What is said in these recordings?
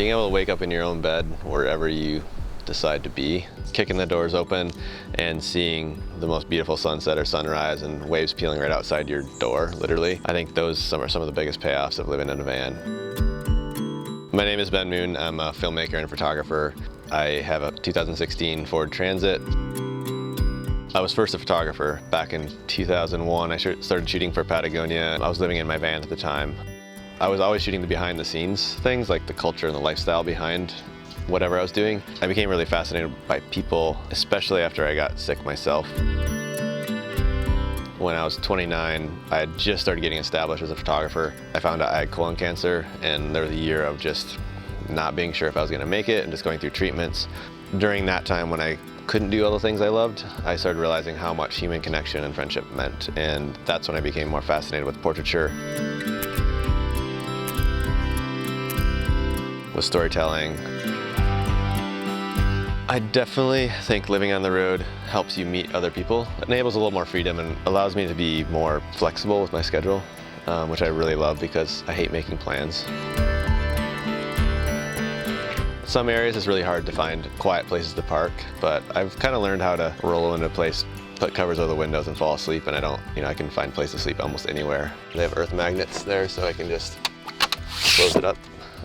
Being able to wake up in your own bed wherever you decide to be, kicking the doors open and seeing the most beautiful sunset or sunrise and waves peeling right outside your door, literally. I think those are some of the biggest payoffs of living in a van. My name is Ben Moon. I'm a filmmaker and photographer. I have a 2016 Ford Transit. I was first a photographer back in 2001. I started shooting for Patagonia. I was living in my van at the time. I was always shooting the behind the scenes things, like the culture and the lifestyle behind whatever I was doing. I became really fascinated by people, especially after I got sick myself. When I was 29, I had just started getting established as a photographer. I found out I had colon cancer, and there was a year of just not being sure if I was gonna make it and just going through treatments. During that time when I couldn't do all the things I loved, I started realizing how much human connection and friendship meant, and that's when I became more fascinated with portraiture, with storytelling. I definitely think living on the road helps you meet other people. It enables a little more freedom and allows me to be more flexible with my schedule, which I really love because I hate making plans. Some areas it's really hard to find quiet places to park, but I've kind of learned how to roll into a place, put covers over the windows and fall asleep, and I can find a place to sleep almost anywhere. They have earth magnets there, so I can just close it up.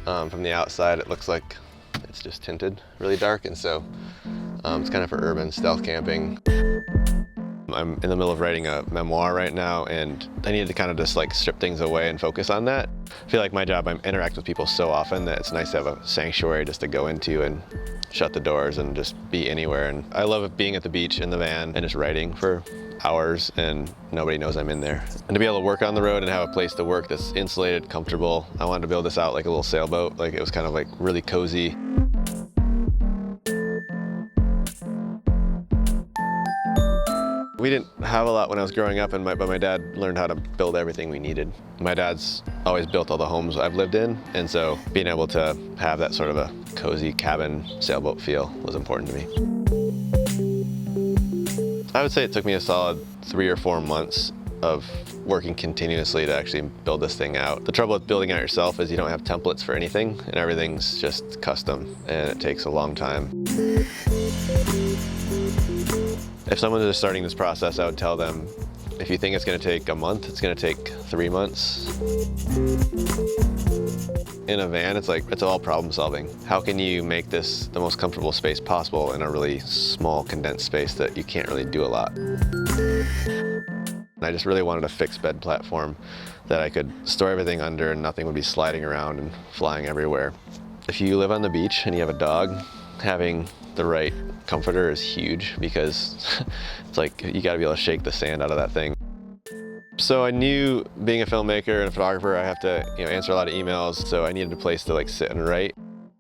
From the outside, it looks like it's just tinted really dark, and so it's kind of for urban stealth camping. I'm in the middle of writing a memoir right now, and I needed to kind of just like strip things away and focus on that. I feel like my job, I interact with people so often that it's nice to have a sanctuary just to go into and shut the doors and just be anywhere. And I love being at the beach in the van and just writing for hours and nobody knows I'm in there. And to be able to work on the road and have a place to work that's insulated, comfortable. I wanted to build this out like a little sailboat. Like it was kind of like really cozy. We didn't have a lot when I was growing up, but my dad learned how to build everything we needed. My dad's always built all the homes I've lived in, and so being able to have that sort of a cozy cabin sailboat feel was important to me. I would say it took me a solid 3 or 4 months of working continuously to actually build this thing out. The trouble with building out yourself is you don't have templates for anything, and everything's just custom, and it takes a long time. If someone is starting this process, I would tell them, if you think it's going to take a month, it's going to take 3 months. In a van, it's all problem solving. How can you make this the most comfortable space possible in a really small, condensed space that you can't really do a lot? I just really wanted a fixed bed platform that I could store everything under and nothing would be sliding around and flying everywhere. If you live on the beach and you have a dog, having the right comforter is huge because it's like you got to be able to shake the sand out of that thing. So I knew being a filmmaker and a photographer, I have to answer a lot of emails, so I needed a place to like sit and write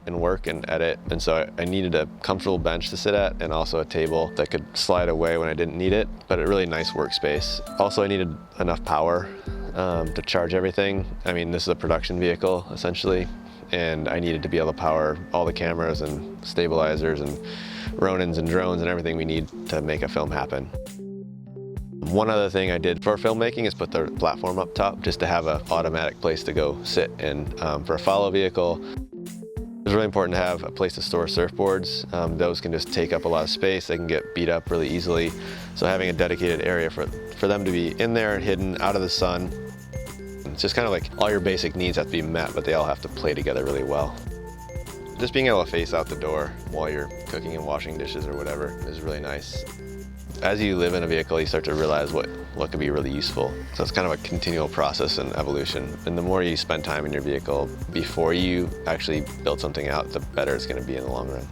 and work and edit, and so I needed a comfortable bench to sit at and also a table that could slide away when I didn't need it, but a really nice workspace. Also, I needed enough power to charge everything. I mean, this is a production vehicle essentially, and I needed to be able to power all the cameras and stabilizers and Ronins and drones and everything we need to make a film happen. One other thing I did for filmmaking is put the platform up top just to have an automatic place to go sit. And for a follow vehicle, it's really important to have a place to store surfboards. Those can just take up a lot of space. They can get beat up really easily. So having a dedicated area for them to be in there, hidden, out of the sun. It's just kind of like all your basic needs have to be met, but they all have to play together really well. Just being able to face out the door while you're cooking and washing dishes or whatever is really nice. As you live in a vehicle, you start to realize what could be really useful. So it's kind of a continual process and evolution. And the more you spend time in your vehicle before you actually build something out, the better it's going to be in the long run.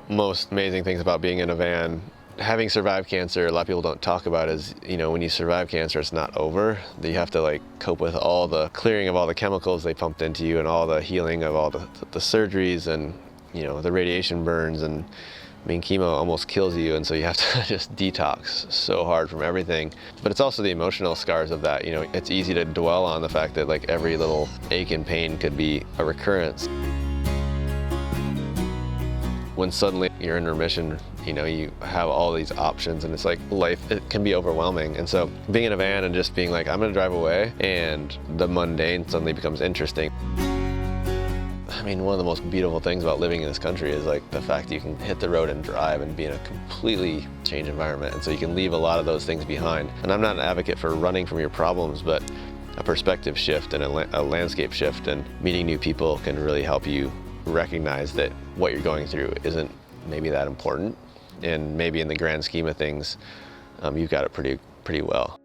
Most amazing things about being in a van, having survived cancer, a lot of people don't talk about is, when you survive cancer, it's not over. You have to like cope with all the clearing of all the chemicals they pumped into you and all the healing of all the surgeries and, the radiation burns. And I mean, chemo almost kills you, and so you have to just detox so hard from everything. But it's also the emotional scars of that. It's easy to dwell on the fact that like every little ache and pain could be a recurrence. when suddenly you're in remission, you know, you have all these options, and it's like life, it can be overwhelming. And so being in a van and just being like, I'm gonna drive away, and the mundane suddenly becomes interesting. I mean, one of the most beautiful things about living in this country is like the fact that you can hit the road and drive and be in a completely changed environment. And so you can leave a lot of those things behind. And I'm not an advocate for running from your problems, but a perspective shift and a landscape shift and meeting new people can really help you recognize that what you're going through isn't maybe that important. And maybe in the grand scheme of things, you've got it pretty well.